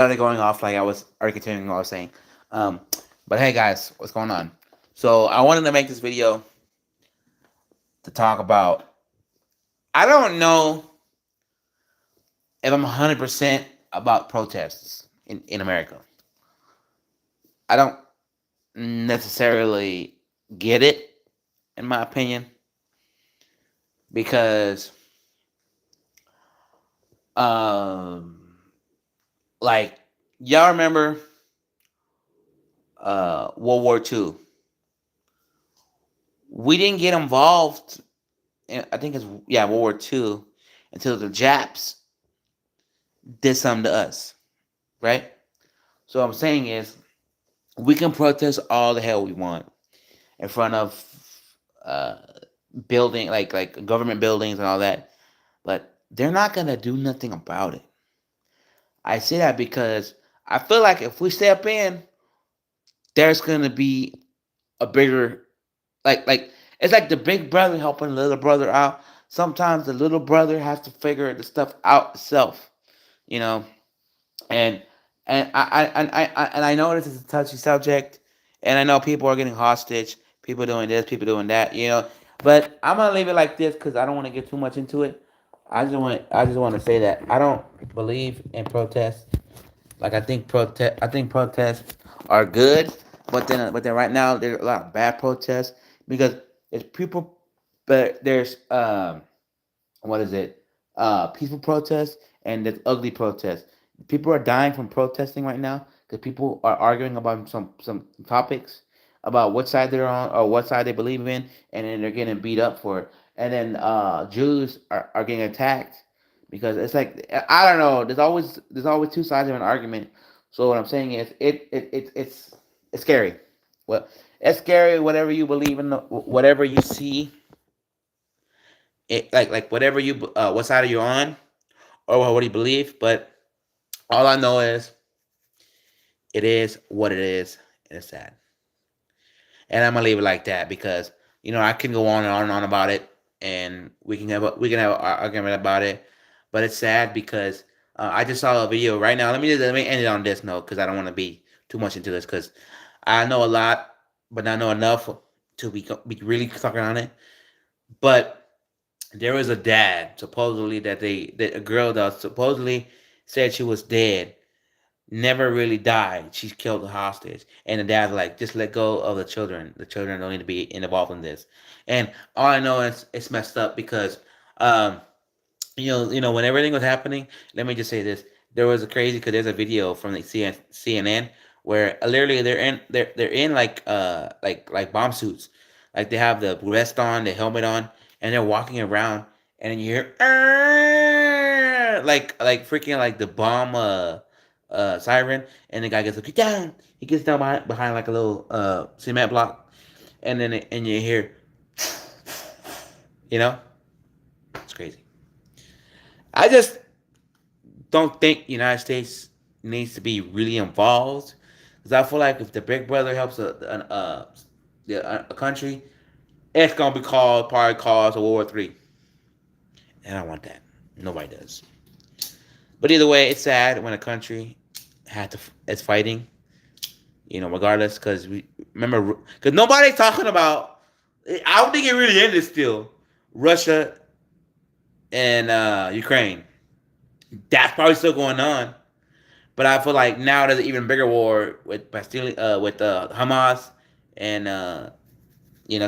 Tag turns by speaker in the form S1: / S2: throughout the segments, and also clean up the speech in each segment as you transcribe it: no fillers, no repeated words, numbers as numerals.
S1: started going off like I was already continuing what I was saying. Um, but hey guys, what's going on? So I wanted to make this video to talk about. I don't know if I'm 100% about protests in America. I don't necessarily get it, in my opinion, because um, like y'all remember World War II. We didn't get involved I think it's World War II until the Japs did something to us, right? So what I'm saying is we can protest all the hell we want in front of uh, building like government buildings and all that, but they're not gonna do nothing about it. I say that because I feel like if we step in, there's gonna be a bigger like it's like the big brother helping the little brother out. Sometimes the little brother has to figure the stuff out itself, you know. And I know this is a touchy subject, and I know people are getting hostage, people doing this, people doing that, you know. But I'm gonna leave it like this because I don't want to get too much into it. I just want to say that I don't believe in protests. Like I think protests are good, but then right now there are a lot of bad protests because there's people, but there's what is it? Peaceful protests and there's ugly protests. People are dying from protesting right now because people are arguing about some topics about what side they're on or what side they believe in, and then they're getting beat up for it. And then Jews are getting attacked because it's like I don't know. There's always two sides of an argument. So what I'm saying is it's scary. Well, it's scary. Whatever you believe in, whatever you see, like whatever you what side are you on or what do you believe, but all I know is it is what it is, and it's sad. And I'm gonna leave it like that because I can go on and on and on about it, and we can have an argument about it, but it's sad because I just saw a video right now. Let me end it on this note because I don't want to be too much into this because I know a lot, but not know enough to be really talking on it. But there was a dad supposedly that a girl that supposedly said she was dead never really died. She's killed a hostage, and the dad's like, just let go of the children. The children don't need to be involved in this. And all I know is it's messed up because, um, when everything was happening. Let me just say this: there was a crazy because there's a video from the CNN where literally they're in like bomb suits, like they have the vest on, the helmet on, and they're walking around, and then you hear like freaking like the bomb siren, and the guy gets like, get down. He gets down behind like a little cement block, and then and you hear, you know, it's crazy. I just don't think the United States needs to be really involved because I feel like if the Big Brother helps a country, it's gonna be probably cause a World War III, and I don't want that. Nobody does. But either way, it's sad when a country is fighting, regardless. Because we remember, because nobody's talking about. I don't think it really ended still. Russia and Ukraine. That's probably still going on. But I feel like now there's an even bigger war with with Hamas, and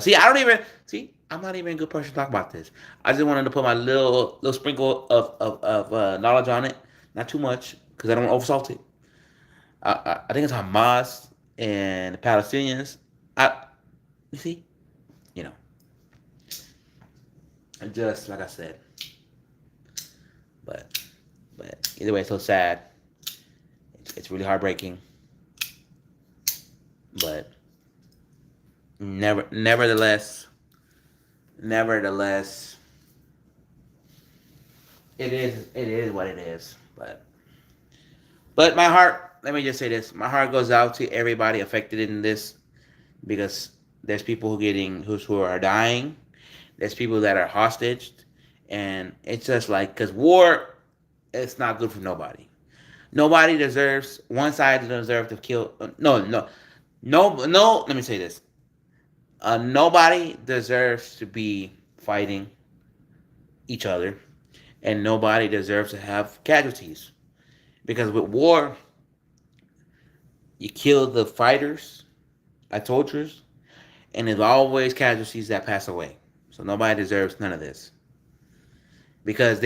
S1: see, I don't even see. I'm not even a good person to talk about this. I just wanted to put my little sprinkle of knowledge on it, not too much, because I don't want to oversalt it. I think it's Hamas and the Palestinians. I you see, you know, just like I said, but either way, it's so sad. It's really heartbreaking, but nevertheless, it is what it is. But my heart. Let me just say this: my heart goes out to everybody affected in this because there's people who are dying. There's people that are hostage, and it's just like because war, it's not good for nobody. Nobody deserves one side deserves to kill. No. Let me say this. Nobody deserves to be fighting each other, and nobody deserves to have casualties. Because with war, you kill the fighters, like soldiers, and there's always casualties that pass away. So nobody deserves none of this. Because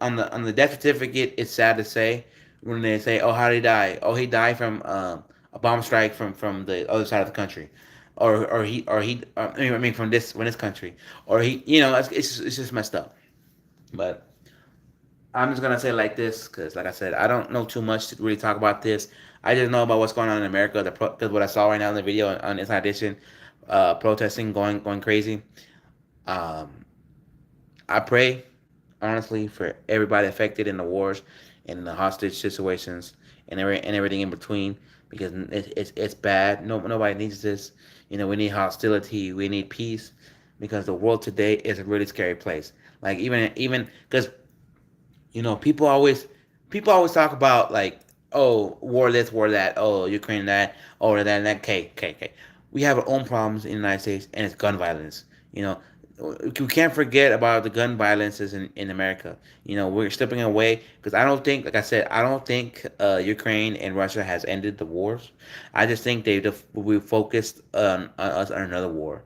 S1: on the death certificate, it's sad to say when they say, "Oh, how did he die? Oh, he died from a bomb strike from the other side of the country, I mean from this country, or he, it's just messed up." But I'm just gonna say it like this, because like I said, I don't know too much to really talk about this. I just know about what's going on in America. Because what I saw right now in the video on Inside Edition, protesting, going crazy. Um, I pray honestly for everybody affected in the wars and the hostage situations and everything in between, because it's bad. Nobody needs this. We need hostility. We need peace, because the world today is a really scary place. Like even because people always talk about, like, oh, war this, war that, oh, Ukraine that, oh, that and that. Okay. We have our own problems in the United States, and it's gun violence. You know, we can't forget about the gun violences in America. We're stepping away, because I don't think, like I said, I don't think Ukraine and Russia has ended the wars. I just think we focused on us on another war.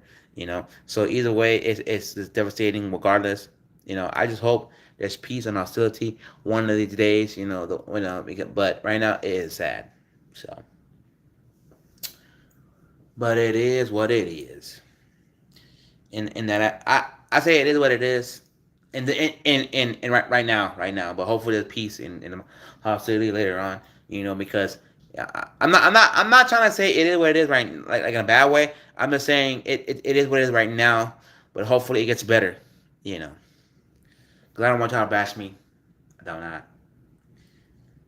S1: So either way, it's devastating regardless. I just hope there's peace and hostility one of these days. But right now it is sad. So, but it is what it is. In that I say it is what it is. In right now. But hopefully there's peace in hostility later on. Because I'm not trying to say it is what it is right, like in a bad way. I'm just saying it is what it is right now. But hopefully it gets better. You know, because I don't want y'all to bash me. I don't not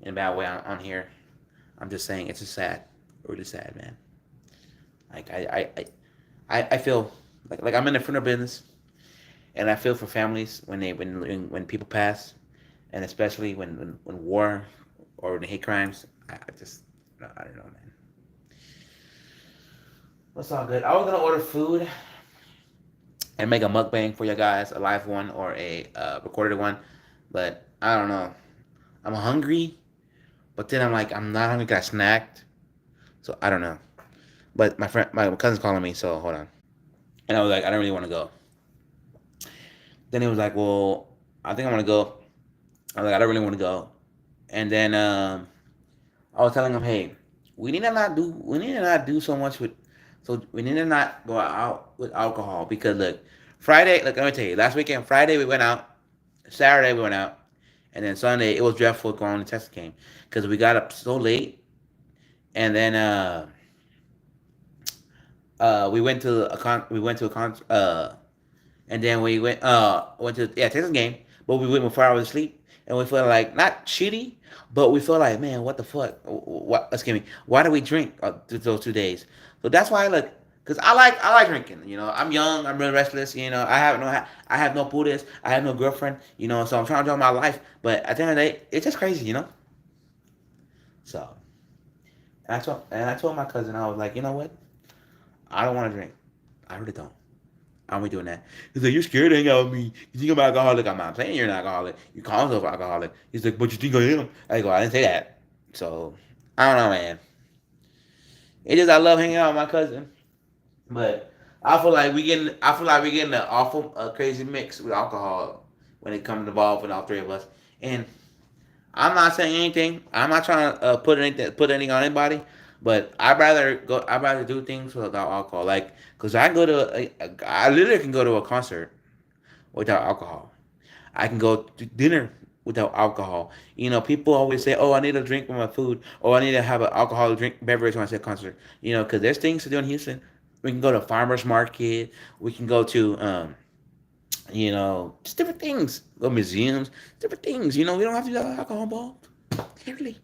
S1: in a bad way on here. I'm just saying it's just sad, really sad, man. Like I feel like I'm in the funeral business, and I feel for families when people pass, and especially when war or when hate crimes. I just I don't know, man. That's all good. I was gonna order food and make a mukbang for you guys, a live one or a recorded one, but I don't know. I'm hungry, but then I'm like I'm not hungry. 'Cause I snacked, so I don't know. But my cousin's calling me, so hold on. And I was like, I don't really want to go. Then he was like, well, I think I want to go. I was like, I don't really want to go. And then I was telling him, hey, we need to not do so much with, so we need to not go out with alcohol, because look, Friday, look, let me tell you, last weekend, Friday we went out, Saturday we went out, and then Sunday it was dreadful going to Texas game, because we got up so late, and then we went to a con and then we went to, yeah, Texas game, but we went before I was asleep, and we felt like not shitty, but we felt like, man, what the fuck? What? Excuse me. Why do we drink those 2 days? So that's why I look, because I like drinking. I'm young. I'm really restless. I have no Buddhist. I have no girlfriend. So I'm trying to enjoy my life. But at the end of the day, it's just crazy. So and I told my cousin, I was like, you know what? I don't want to drink. I really don't. I'm doing that. He's like, you're scared to hang out with me. You think I'm an alcoholic? I'm not saying you're an alcoholic. You call yourself an alcoholic. He's like, but you think I am? I go, I didn't say that. So, I don't know, man. It is, I love hanging out with my cousin. But I feel like we getting an awful, crazy mix with alcohol when it comes involved with all three of us. And I'm not saying anything. I'm not trying to put anything on anybody. But I'd rather go. I'd rather do things without alcohol. Like, cause I literally can go to a concert without alcohol. I can go to dinner without alcohol. People always say, "Oh, I need a drink with my food," or "I need to have an alcoholic drink beverage when I say concert." Because there's things to do in Houston. We can go to farmers market. We can go to just different things. Go museums, different things. We don't have to have alcohol involved. Literally,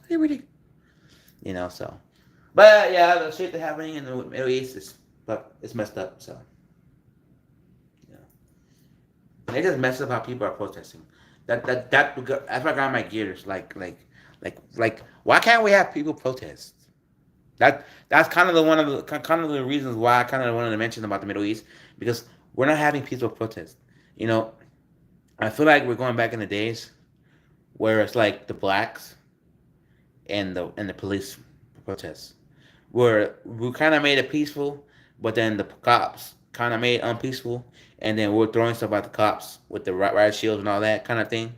S1: literally. So. But yeah, the shit that's happening in the Middle East is, but it's messed up. So, you know, and it just messed up how people are protesting. That's what got my gears. Like Like why can't we have people protest? That's kind of the one of the kind of the reasons why I kind of wanted to mention about the Middle East, because we're not having peaceful protest. You know, I feel like we're going back in the days where it's like the blacks and the police protests, where we kind of made it peaceful, but then the cops kind of made it unpeaceful, and then we're throwing stuff at the cops with the riot shields and all that kind of thing.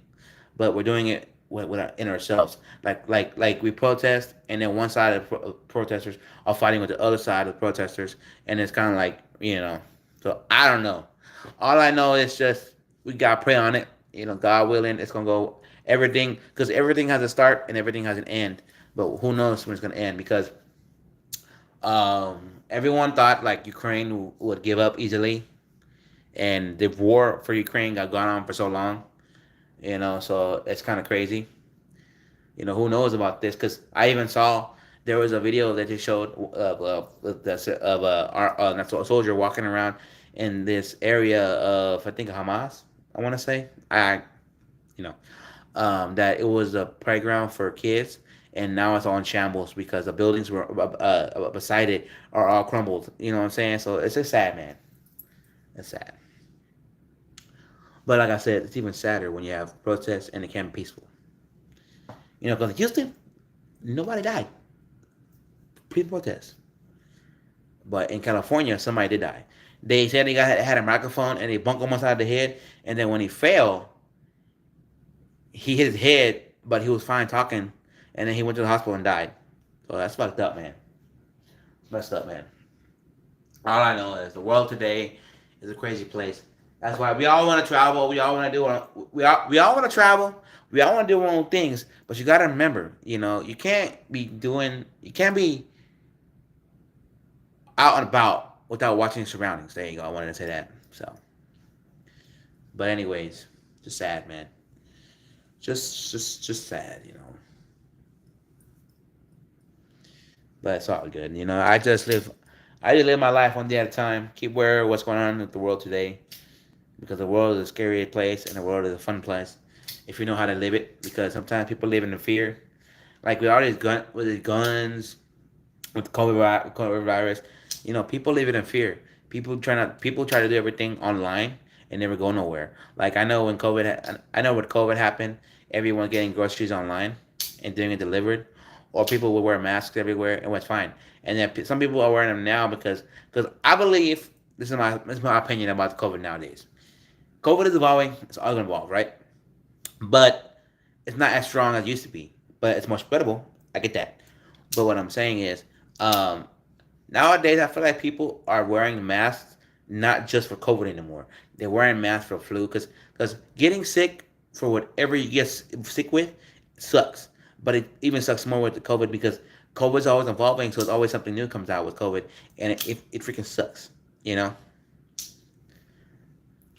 S1: But we're doing it in ourselves. Like we protest, and then one side of protesters are fighting with the other side of the protesters, and it's kind of like, you know. So I don't know. All I know is just we got to pray on it. You know, God willing, it's gonna go everything, because everything has a start and everything has an end. But who knows when it's gonna end? Because everyone thought like Ukraine would give up easily, and the war for Ukraine got gone on for so long. You know, so it's kind of crazy. You know, who knows about this? Because I even saw there was a video that they showed of a soldier walking around in this area of, I think, Hamas. I want to say you know that it was a playground for kids, and now it's all in shambles because the buildings were beside it are all crumbled. You know what I'm saying? So it's just sad, man. It's sad. But like I said, it's even sadder when you have protests and it can't be peaceful. You know, because in Houston, nobody died pre-protest, but in California, somebody did die. They said they had a microphone and they bumped him upside the head, and then when he fell, he hit his head, but he was fine talking, and then he went to the hospital and died. So that's fucked up, man. Messed up, man. All I know is the world today is a crazy place. That's why we all want to travel. We all want to do. We all want to travel. We all want to do our own things. But you got to remember, you know, you can't be doing. You can't be out and about without watching your surroundings. There you go. I wanted to say that. So, but anyways, just sad, man. Just sad, you know. But it's all good. You know, I just live my life one day at a time. Keep aware of what's going on with the world today, because the world is a scary place and the world is a fun place if you know how to live it. Because sometimes people live in fear, like with all these guns, with COVID virus. You know, people live in fear. People try to do everything online and never go nowhere. Like I know when COVID happened, everyone getting groceries online and getting it delivered, or people would wear masks everywhere and was fine. And then some people are wearing them now because I believe this is my opinion about COVID nowadays. COVID is evolving. It's all gonna evolve, right? But it's not as strong as it used to be. But it's more spreadable. I get that. But what I'm saying is, um, nowadays I feel like people are wearing masks not just for COVID anymore. They're wearing masks for flu, because getting sick for whatever you get sick with sucks. But it even sucks more with the COVID, because COVID is always evolving, so it's always something new comes out with COVID, and it freaking sucks. You know,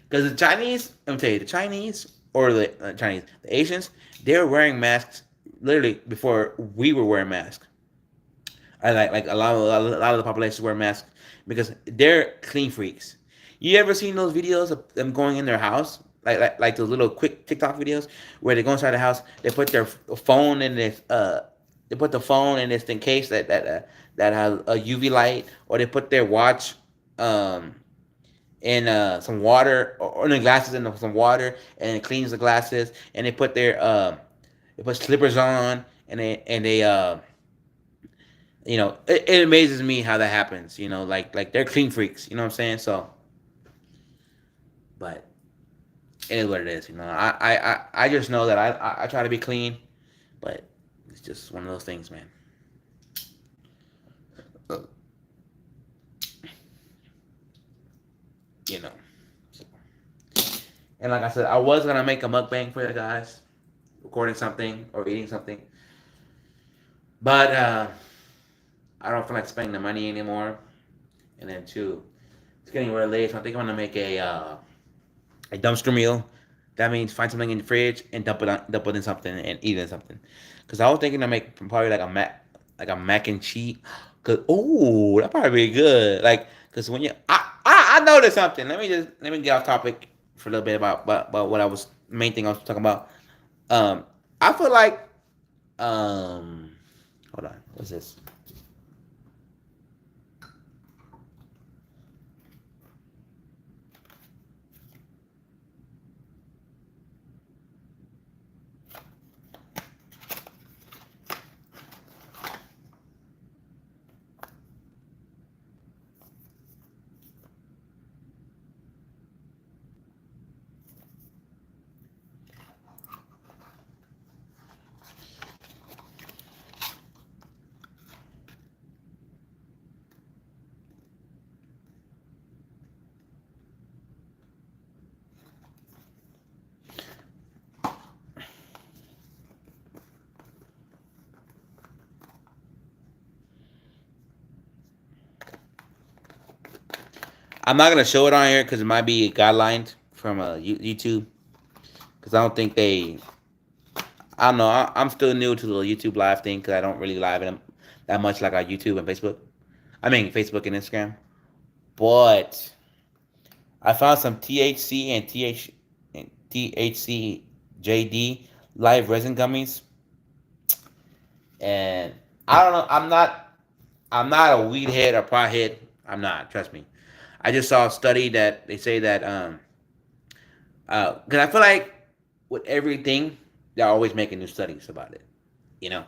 S1: because the Chinese, let me tell you, the Chinese or the Asians, they were wearing masks literally before we were wearing masks. I like a lot of the population wear masks because they're clean freaks. You ever seen those videos of them going in their house, like those little quick TikTok videos where they go inside the house, they put their phone in this they put the phone in this thing case that has a UV light, or they put their watch um in some water, or the glasses in some water, and it cleans the glasses, and they put slippers on, and they you know, it amazes me how that happens. You know, like they're clean freaks. You know what I'm saying? So, but it is what it is. You know, I just know that I try to be clean, but it's just one of those things, man. You know. So, and like I said, I was gonna make a mukbang for you guys, recording something or eating something, but I don't feel like spending the money anymore. And then two, it's getting really late, so I think I'm gonna make a dumpster meal. That means find something in the fridge and dump it in something and eat it in something. Cause I was thinking to make probably like a mac and cheese. Cause oh, that probably be good. Like, cause when I noticed something. Let me get off topic for a little bit about what I was main thing I was talking about. I feel like Um, hold on. What's this? I'm not gonna show it on here because it might be guidelined from YouTube. Because I don't think they. I don't know. I'm still new to the YouTube live thing because I don't really live in them that much like on YouTube and Facebook. I mean Facebook and Instagram. But I found some THC and THC JD live resin gummies, and I don't know. I'm not a weed head or pot head. I'm not. Trust me. I just saw a study that they say that because I feel like with everything they're always making new studies about it. You know.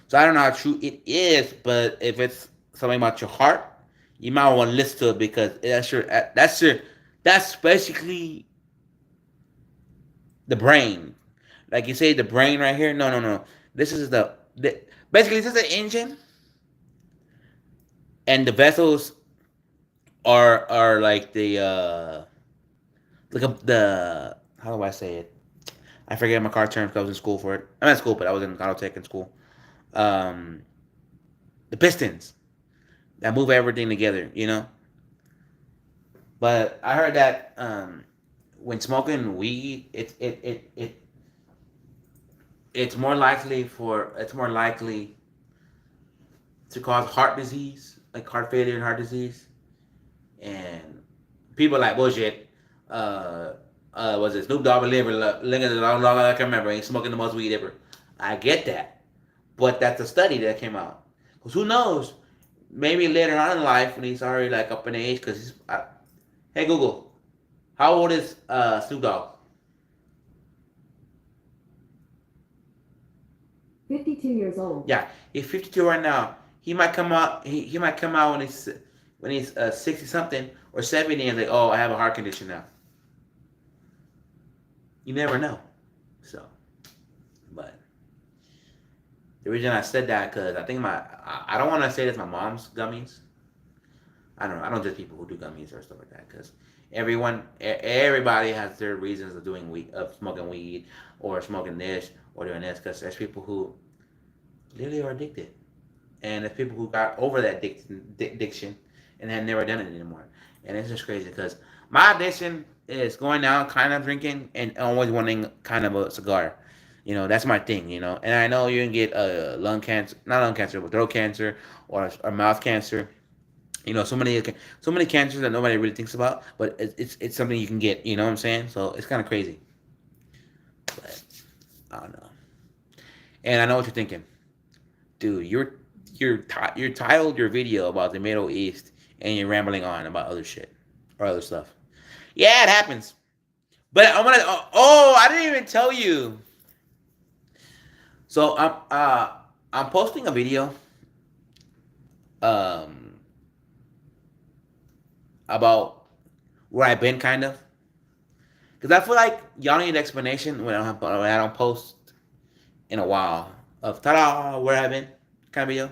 S1: So I don't know how true it is, but if it's something about your heart, you might want to listen to it because that's basically the brain. Like you say, the brain right here. No, no, no. This is the basically this is the engine, and the vessels are like the how do I say it? I forget my car terms because I was in school for it. I'm not in school, but I was in auto tech in school. Um, the pistons that move everything together, you know. But I heard that when smoking weed, it's more likely to cause heart disease, like heart failure and heart disease. And people like bullshit. Uh, was it Snoop Dogg liver? Look at long I can remember. Ain't smoking the most weed ever. I get that, but that's a study that came out. Cause who knows? Maybe later on in life when he's already like up in age, cause hey Google, how old is Snoop Dogg?
S2: 52 years old.
S1: Yeah, he's 52 right now. He might come out. He might come out when he's 60 something or 70 and like, oh, I have a heart condition now. You never know. So, but the reason I said that because I think I don't want to say that's my mom's gummies. I don't know. I don't judge people who do gummies or stuff like that because everybody has their reasons of doing weed, of smoking weed or smoking this or doing this. Because there's people who literally are addicted, and there's people who got over that addiction and have never done it anymore. And it's just crazy because my addiction is going out, kind of drinking, and always wanting kind of a cigar. You know, that's my thing. You know, and I know you can get lung cancer, not lung cancer, but throat cancer or mouth cancer. You know, so many cancers that nobody really thinks about, but it's something you can get. You know what I'm saying? So it's kind of crazy, but I don't know. And I know what you're thinking, dude. You're titled your video about the Middle East, and you're rambling on about other shit or other stuff. Yeah, it happens. But I want to. Oh, I didn't even tell you. So I'm posting a video um about where I've been, kind of. Because I feel like y'all need an explanation when I don't post in a while of ta-da, where I've been kind of video.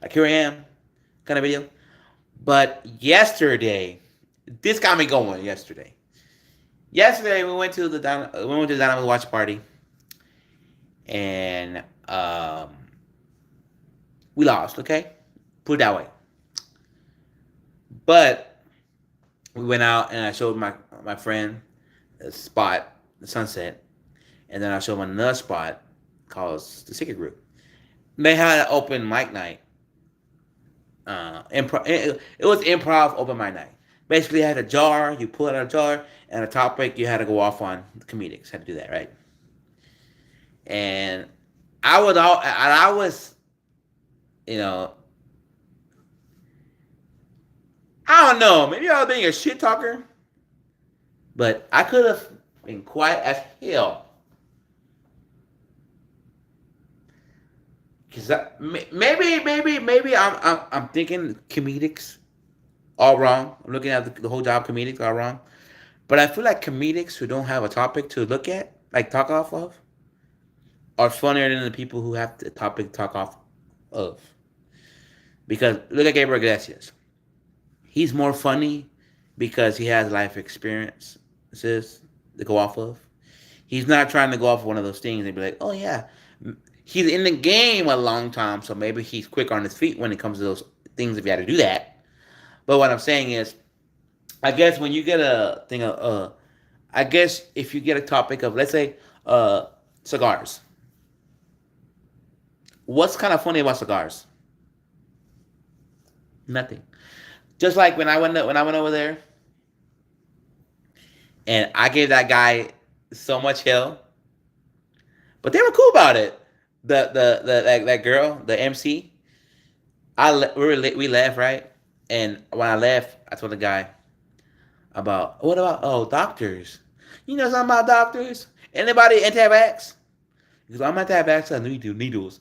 S1: Like here I am kind of video. But yesterday, this got me going yesterday. Yesterday we went to the Dynamite watch party and we lost, okay? Put it that way. But we went out and I showed my friend a spot, the sunset, and then I showed him another spot called the Secret Group. They had an open mic night. It was improv open mic night. Basically, you had a jar, you pull out a jar, and a topic you had to go off on. The comedics had to do that, right? And I was, you know, I don't know. Maybe I was being a shit talker, but I could have been quiet as hell. Cause maybe I'm thinking comedics all wrong. I'm looking at the whole job comedics all wrong. But I feel like comedics who don't have a topic to look at, like talk off of, are funnier than the people who have the topic to talk off of. Because look at Gabriel Iglesias. He's more funny because he has life experiences to go off of. He's not trying to go off one of those things and be like, oh yeah, he's in the game a long time, so maybe he's quick on his feet when it comes to those things if you had to do that. But what I'm saying is, I guess when you get a thing of, I guess if you get a topic of, let's say, cigars, what's kind of funny about cigars? Nothing. Just like when I went over there and I gave that guy so much hell, but they were cool about it. That girl, the MC, we left, right, and when I left, I told the guy about what about doctors? You know something about doctors? Anybody anti-vax? Because I'm anti-vax. I need needles.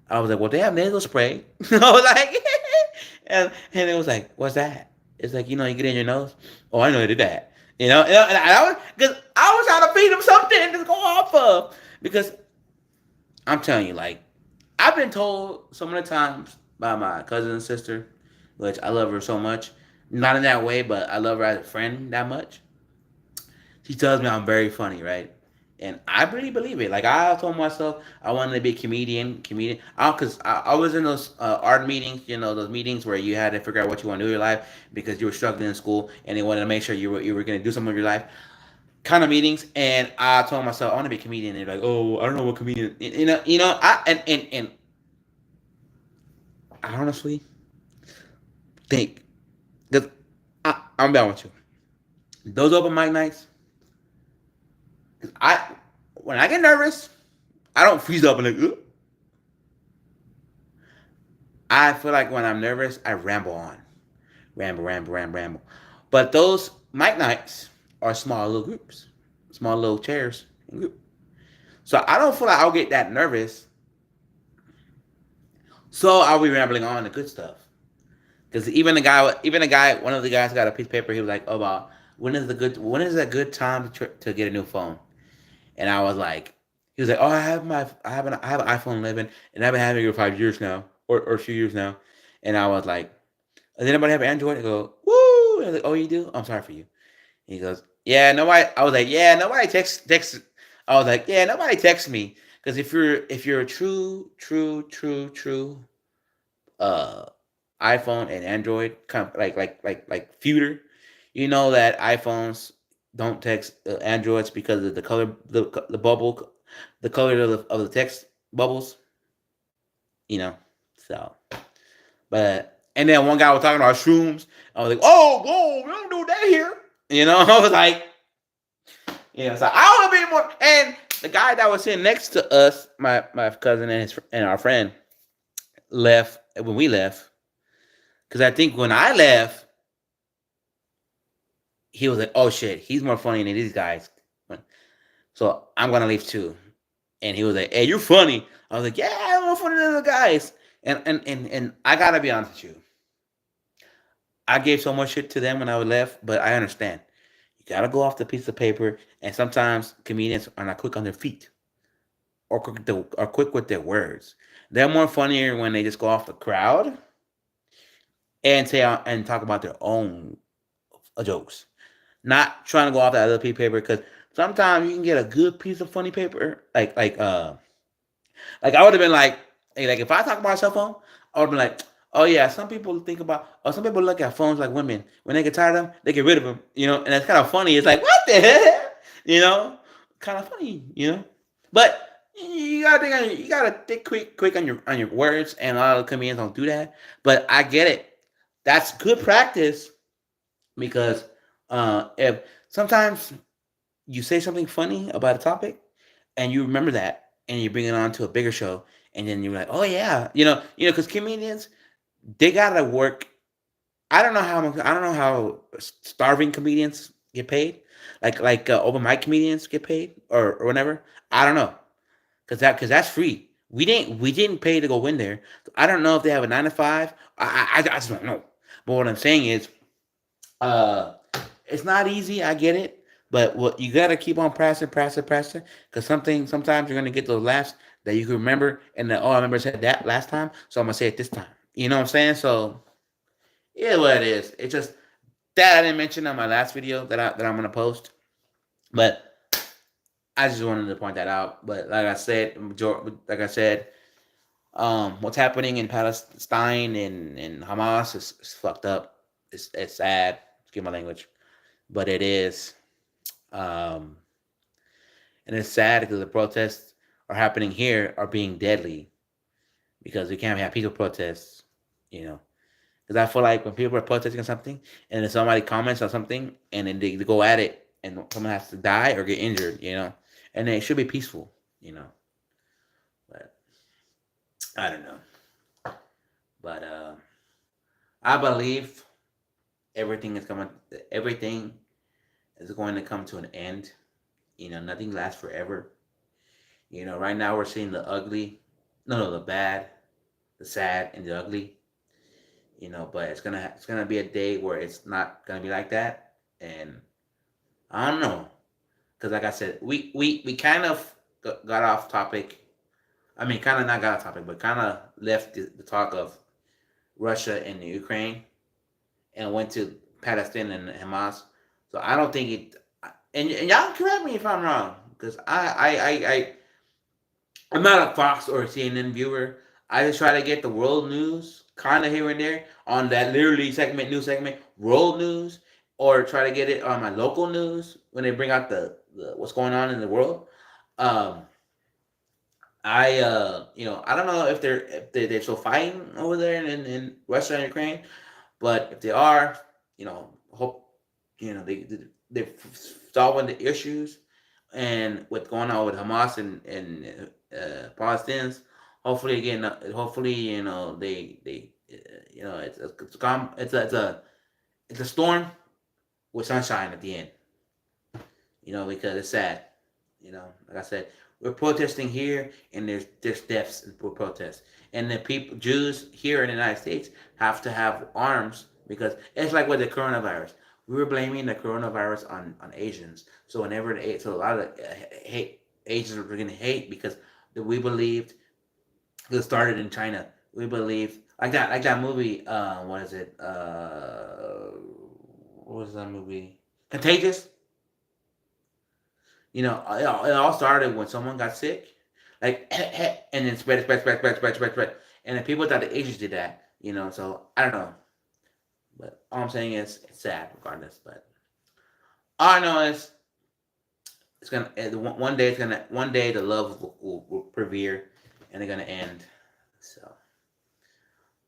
S1: I was like, well, they have nasal spray. I was like, and it was like, what's that? It's like, you get it in your nose. Oh, I know they did that. And I was because I was trying to feed him something to go off of because I'm telling you, like, I've been told so many times by my cousin and sister, which I love her so much. Not in that way, but I love her as a friend that much. She tells me I'm very funny, right? And I really believe it. Like I told myself, I wanted to be a comedian. Because I was in those art meetings, those meetings where you had to figure out what you want to do in your life because you were struggling in school and they wanted to make sure you were going to do something with your life. Kind of meetings, and I told myself I want to be a comedian. And they're like, oh, I don't know what comedian. I and I honestly think because I'm down with you. Those open mic nights, I when I get nervous, I don't freeze up and like. Ugh. I feel like when I'm nervous, I ramble on, ramble. But those mic nights are small little groups, small little chairs. So I don't feel like I'll get that nervous. So I'll be rambling on the good stuff. Because one of the guys got a piece of paper. He was like, "Oh, about when is a good time to get a new phone?" And I was like, he was like, "Oh, I have an iPhone 11, and I've been having it for 5 years now, or a few years now." And I was like, "Does anybody have Android?" I go, "Woo!" And I was like, "Oh, you do? I'm sorry for you." And he goes, "Yeah, nobody." I was like, "Yeah, nobody text." I was like, "Yeah, nobody texts me because if you're a true uh iPhone and Android like feuder, you know that iPhones don't text Androids because of the color, the bubble, the color of the text bubbles. You know, so but and then one guy was talking about shrooms. I was like, oh, whoa, we don't do that here. I was like, so I want to be more. And the guy that was sitting next to us, my cousin and our friend, left when we left because I think when I left, he was like, "Oh shit, he's more funny than these guys." So I'm gonna leave too. And he was like, "Hey, you're funny." I was like, "Yeah, I'm more funny than the guys." And I gotta be honest with you. I gave so much shit to them when I left, but I understand. You gotta go off the piece of paper, and sometimes comedians are not quick on their feet or quick with their words. They're more funnier when they just go off the crowd and say and talk about their own jokes, not trying to go off that other piece of paper because sometimes you can get a good piece of funny paper, like I would have been like, hey, like if I talk about a cell phone, I would have been like, oh yeah, some people think about, or some people look at phones like women. When they get tired of them, they get rid of them, and it's kind of funny. It's like, what the hell, kind of funny. But you gotta think quick on your words, and a lot of comedians don't do that. But I get it. That's good practice because if sometimes you say something funny about a topic and you remember that and you bring it on to a bigger show, and then you're like, oh yeah, because comedians, they gotta work. I don't know how starving comedians get paid, like open mic comedians get paid or whatever. I don't know, because that's free. We didn't pay to go in there. I don't know if they have a 9 to 5. I just don't know. But what I'm saying is, uh, it's not easy. I get it, but what you gotta keep on pressing, because sometimes you're gonna get those laughs that you can remember, and then, oh, I remember I said that last time, so I'm gonna say it this time. You know what I'm saying? So yeah, what it is. It's just that I didn't mention on my last video that I'm gonna post, but I just wanted to point that out. But like I said, what's happening in Palestine and Hamas is fucked up. It's sad. Excuse my language, but it is. Um, and it's sad because the protests are happening here are being deadly because we can't have peaceful protests. You know, because I feel like when people are protesting something and then somebody comments on something and then they go at it and someone has to die or get injured, and it should be peaceful, you know. But I don't know. But I believe everything is coming. Everything is going to come to an end. Nothing lasts forever. Right now we're seeing the ugly, no, the bad, the sad, and the ugly. But it's gonna be a day where it's not gonna be like that, and I don't know, because like I said, we kind of got off topic. I mean, kind of not got off topic, but kind of left the talk of Russia and the Ukraine and went to Palestine and Hamas. So I don't think it. And y'all correct me if I'm wrong, because I'm not a Fox or CNN viewer. I just try to get the world news kind of here and there on that literally news segment, world news, or try to get it on my local news when they bring out the what's going on in the world. Um, I don't know if they're still fighting over there in Russia and Ukraine, but if they are, hope they're solving the issues and what's going on with Hamas and Palestinians. Hopefully they it's a storm with sunshine at the end. Because it's sad. Like I said, we're protesting here, and there's deaths for protests, and the people Jews here in the United States have to have arms because it's like with the coronavirus. We were blaming the coronavirus on Asians. So so a lot of hate Asians were getting hate because we believed it started in China. We believed like that movie. What is it? What was that movie? Contagious. It all started when someone got sick, like, and then spread, and then people thought the Asians did that. So I don't know, but all I'm saying is it's sad, regardless. But all I know is one day the love will persevere, and they're gonna end. So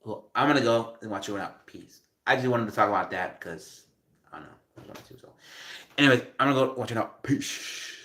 S1: well, I'm gonna go and watch it out. Peace. I just wanted to talk about that because I don't know. I wanted to. So, anyways, I'm gonna go watch it out. Peace.